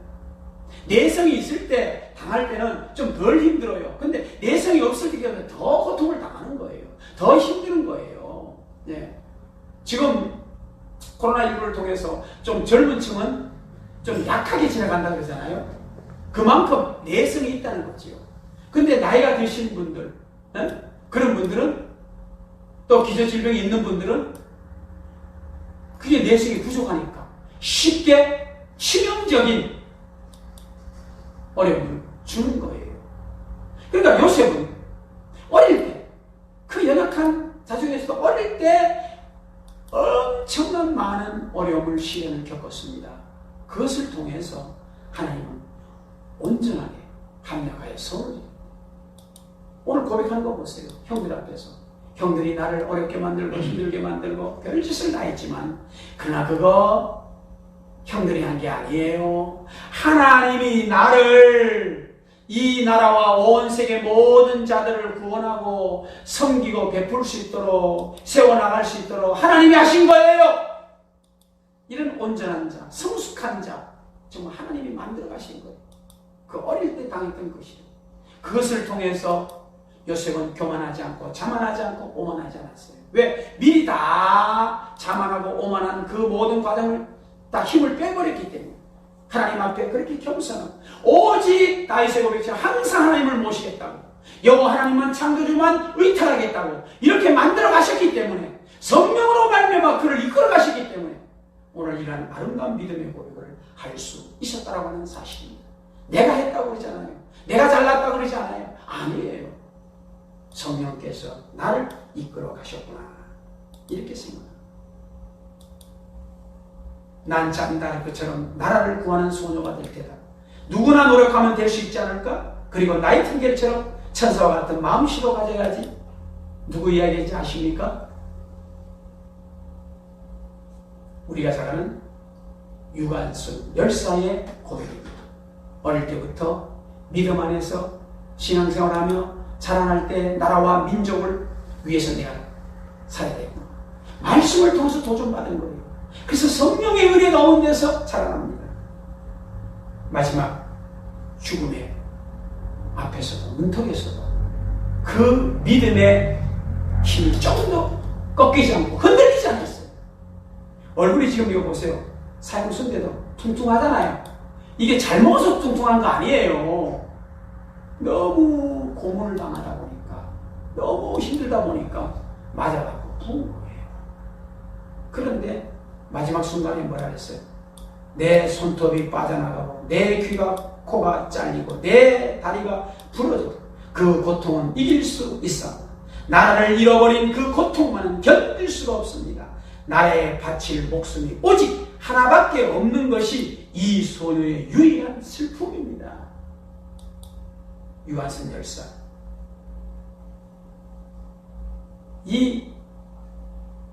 내성이 있을 때 당할 때는 좀 덜 힘들어요. 근데 내성이 없을 때는 더 고통을 당하는 거예요. 더 힘든 거예요. 네. 지금 코로나19를 통해서 좀 젊은 층은 좀 약하게 지나간다고 그러잖아요. 그만큼 내성이 있다는 거지요. 근데 나이가 드신 분들, 네? 그런 분들은, 또 기저질병이 있는 분들은 그게 내성이 부족하니까 쉽게 치명적인 어려움을 주는 거예요. 그러니까 요셉은 어릴 때, 그 연약한 자중에서도 어릴 때 엄청난 많은 어려움을, 시련을 겪었습니다. 그것을 통해서 하나님은 온전하게 합력하여 선을, 오늘 고백하는 거 보세요. 형들 앞에서 형들이 나를 어렵게 만들고 힘들게 만들고 별짓을 다 했지만, 그러나 그거 형들이 한 게 아니에요. 하나님이 나를, 이 나라와 온 세계 모든 자들을 구원하고 섬기고 베풀 수 있도록, 세워나갈 수 있도록 하나님이 하신 거예요. 이런 온전한 자, 성숙한 자, 정말 하나님이 만들어 가신 거예요. 그 어릴 때 당했던 것이죠. 그것을 통해서 요셉은 교만하지 않고 자만하지 않고 오만하지 않았어요. 왜? 미리 다 자만하고 오만한 그 모든 과정을 다 힘을 빼버렸기 때문에 하나님 앞에 그렇게 겸손하고, 오직 다윗의 고백처럼 항상 하나님을 모시겠다고, 여호와 하나님만 창조주만 의탁하겠다고 이렇게 만들어 가셨기 때문에, 성령으로 말미암아 그를 이끌어 가셨기 때문에 오늘 이러한 아름다운 믿음의 고백을 할 수 있었다라고 하는 사실입니다. 내가 했다고 그러잖아요. 내가 잘났다고 그러지 않아요. 아니에요. 성령께서 나를 이끌어 가셨구나, 이렇게 생각합니다. 난 잔다르크처럼 나라를 구하는 소녀가 될 테다. 누구나 노력하면 될 수 있지 않을까? 그리고 나이팅게일처럼 천사와 같은 마음씨도 가져야지. 누구 이야기인지 아십니까? 우리가 잘 아는 유관순 열사의 고백입니다. 어릴 때부터 믿음 안에서 신앙생활하며 자라날 때 나라와 민족을 위해서 내가 살아야 되고, 말씀을 통해서 도전받은 거예요. 그래서 성령의 은혜 가운데서 자라납니다. 마지막 죽음의 앞에서도, 문턱에서도 그 믿음의 힘이 조금도 꺾이지 않고 흔들리지 않았어요. 얼굴이 지금 이거 보세요. 사형수인데도 퉁퉁하잖아요. 이게 잘 먹어서 퉁퉁한 거 아니에요. 너무 고문을 당하다 보니까, 너무 힘들다 보니까 맞아갖고 부은 거예요. 그런데 마지막 순간에 뭐라 그랬어요? 내 손톱이 빠져나가고 내 귀가, 코가 잘리고 내 다리가 부러져도 그 고통은 이길 수 있어. 나라를 잃어버린 그 고통만은 견딜 수가 없습니다. 나라에 바칠 목숨이 오직 하나밖에 없는 것이 이 소녀의 유일한 슬픔입니다. 유한선 열사, 이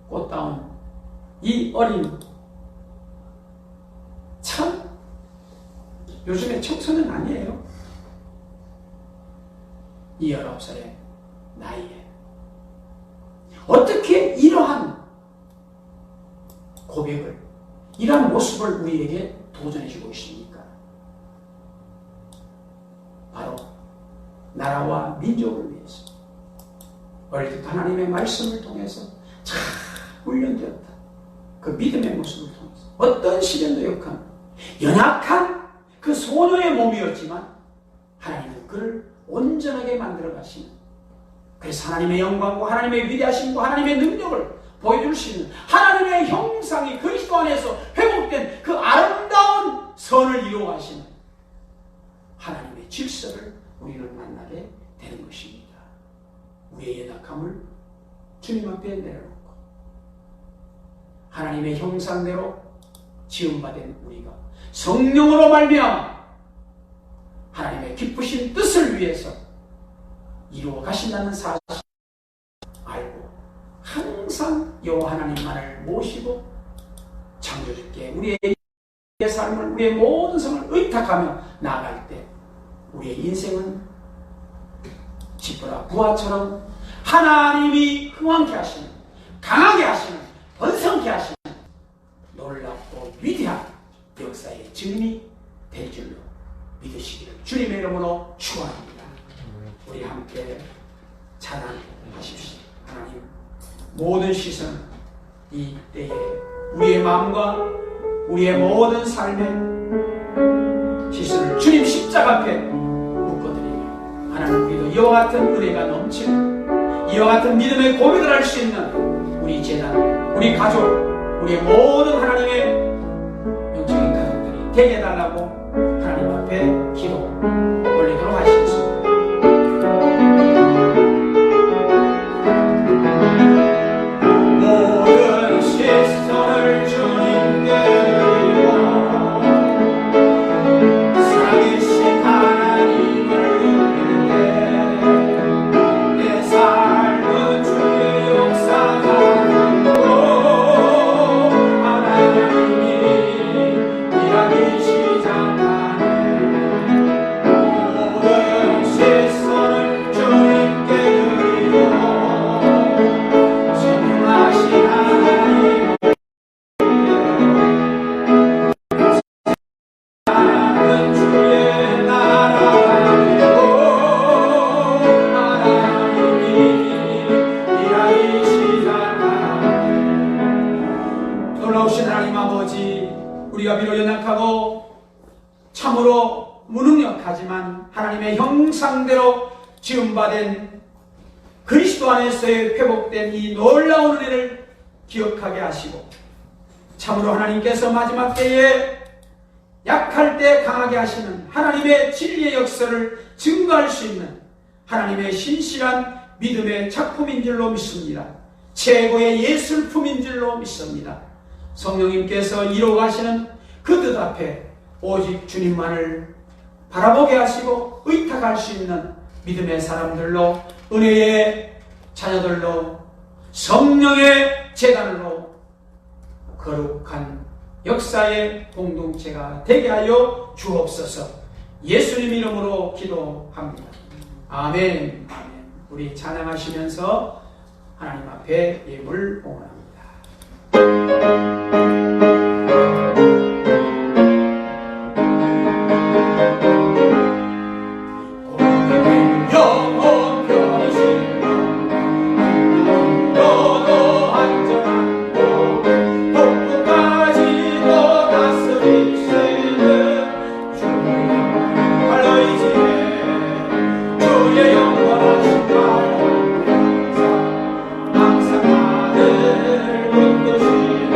꽃다운 이 어린, 참 요즘에 청소년 아니에요. 19살의 나이에 어떻게 이러한 고백을, 이러한 모습을 우리에게 도전해주고 있습니까? 바로 나라와 민족을 위해서 어릴 때 하나님의 말씀을 통해서 잘 훈련되었다. 그 믿음의 모습을 통해서 어떤 시련도 역한 연약한 그 소녀의 몸이었지만 하나님은 그를 온전하게 만들어 가시는, 그래서 하나님의 영광과 하나님의 위대하심과 하나님의 능력을 보여줄 수 있는 하나님의 형상이 그리스도 안에서 회복된 그 아름다운 선을 이루어가시는 하나님의 질서를 우리는 만나게 되는 것입니다. 우리의 연약함을 주님 앞에 내려놓고 하나님의 형상대로 지음받은 우리가 성령으로 말미암아 하나님의 기쁘신 뜻을 위해서 이루어 가신다는 사실을 알고 항상 여호와 하나님만을 모시고 창조주께 우리의 삶을, 우리의 모든 성을 의탁하며 나아갈 때 우리의 인생은 지푸라 부하처럼 하나님이 흥왕케 하시는, 강하게 하시는, 번성케 하시는 놀랍고 위대한 역사의 증인이 될 줄로 믿으시기를 주님의 이름으로 축원합니다. 우리 함께 찬양하십시오. 하나님, 모든 시선 이 때에 우리의 마음과 우리의 모든 삶의 시선을 주님 십자가 앞에 묶어드리며 하나님, 우리도 이와 같은 은혜가 넘치는, 이와 같은 믿음의 고백을 할 수 있는 우리 재단, 우리 가족, 우리의 모든 하나님의 영적인 가족들이 되게 해달라고 하나님 앞에 기도 올리도록 하시겠습니다. 모든 시선을 주님께 드리고 살아계신 하나님을 누릴 때 내 삶은 주의 역사가 하나님이 일하기 시작하네. 모든 시선을 주님께 드리고 신중하신 하나님 나는 주의 나라가 되고 하나님이 일하기 시작하네. 놀라우신 하나님 아버지, 우리가 비록 연약하고 참으로 무능력하지만 하나님의 형상대로 지음받은 그리스도 안에서의 회복된 이 놀라운 은혜를 기억하게 하시고, 참으로 하나님께서 마지막 때에 약할 때 강하게 하시는 하나님의 진리의 역사를 증거할 수 있는 하나님의 신실한 믿음의 작품인 줄로 믿습니다. 최고의 예술품인 줄로 믿습니다. 성령님께서 이루어가시는 그 뜻 앞에 오직 주님만을 바라보게 하시고 의탁할 수 있는 믿음의 사람들로, 은혜의 자녀들로, 성령의 재단으로 거룩한 역사의 공동체가 되게 하여 주옵소서. 예수님 이름으로 기도합니다. 아멘. 아멘. 우리 찬양하시면서 하나님 앞에 예물 봉헌합니다. 항상 나를 붙드시네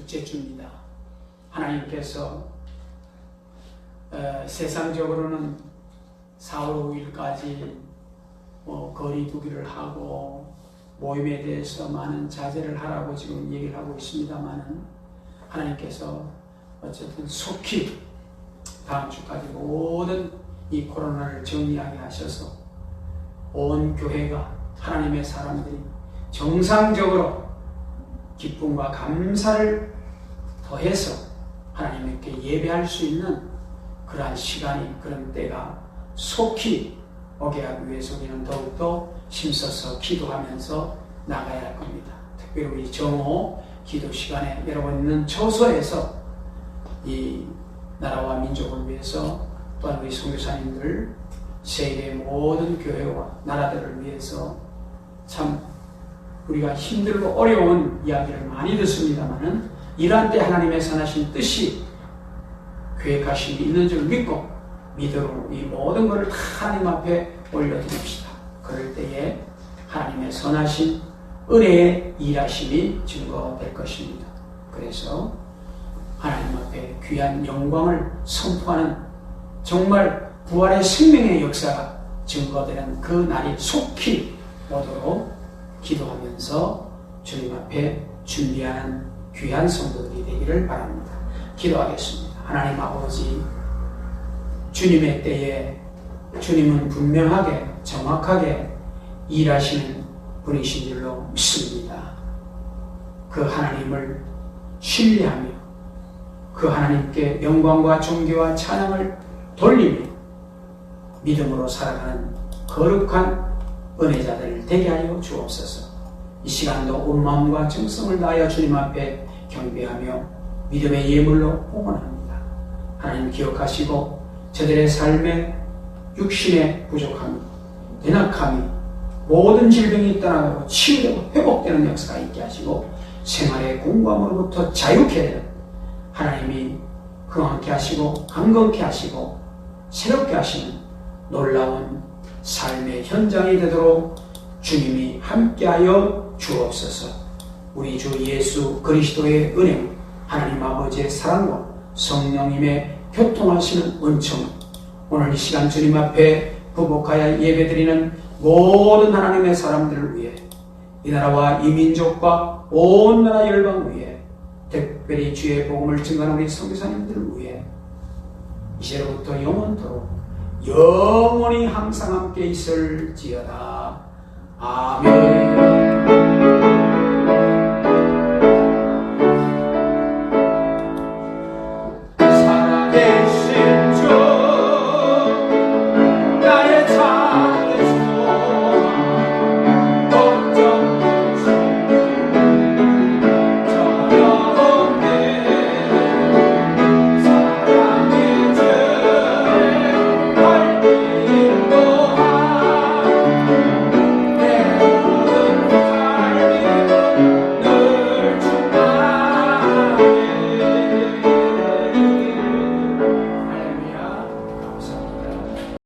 둘째 주입니다. 하나님께서 세상적으로는 4월 5일까지 거리 두기를 하고 모임에 대해서 많은 자제를 하라고 지금 얘기를 하고 있습니다만은 하나님께서 어쨌든 속히 다음 주까지 모든 이 코로나를 정리하게 하셔서 온 교회가 하나님의 사람들이 정상적으로 기쁨과 감사를 더해서 하나님께 예배할 수 있는 그러한 시간이, 그런 때가 속히 오게 하기 위해서 우리는 더욱더 힘써서 기도하면서 나가야 할 겁니다. 특별히 우리 정오 기도 시간에 여러분 있는 처소에서 이 나라와 민족을 위해서, 또한 우리 선교사님들, 세계 모든 교회와 나라들을 위해서 참 우리가 힘들고 어려운 이야기를 많이 듣습니다만은 이러한 때 하나님의 선하신 뜻이 계획하심이 있는 줄 믿고 믿음으로 이 모든 것을 다 하나님 앞에 올려드립시다. 그럴 때에 하나님의 선하신 은혜의 일하심이 증거될 것입니다. 그래서 하나님 앞에 귀한 영광을 선포하는 정말 부활의 생명의 역사가 증거되는 그 날이 속히 오도록 기도하면서 주님 앞에 준비하는 귀한 성도들이 되기를 바랍니다. 기도하겠습니다. 하나님 아버지, 주님의 때에 주님은 분명하게 정확하게 일하시는 분이신 줄로 믿습니다. 그 하나님을 신뢰하며 그 하나님께 영광과 존귀와 찬양을 돌리며 믿음으로 살아가는 거룩한 은혜자들 되게 하여 주옵소서. 이 시간도 온 마음과 정성을 다하여 주님 앞에 경배하며 믿음의 예물로 봉헌합니다. 하나님 기억하시고 저들의 삶에 육신의 부족함이, 연약함이, 모든 질병이 떠나가고 치유되고 회복되는 역사가 있게 하시고 생활의 공고함으로부터 자유케 되는 하나님이 흥황케 하시고 강건케 하시고 새롭게 하시는 놀라운 삶의 현장이 되도록 주님이 함께하여 주옵소서. 우리 주 예수 그리스도의 은혜, 하나님 아버지의 사랑과 성령님의 교통하시는 은총, 오늘 이 시간 주님 앞에 부복하여 예배드리는 모든 하나님의 사람들을 위해, 이 나라와 이 민족과 온 나라 열방 위해, 특별히 주의 복음을 증거하는 우리 선교사님들을 위해 이제로부터 영원토록 영원히 항상 함께 있을지어다. 아멘.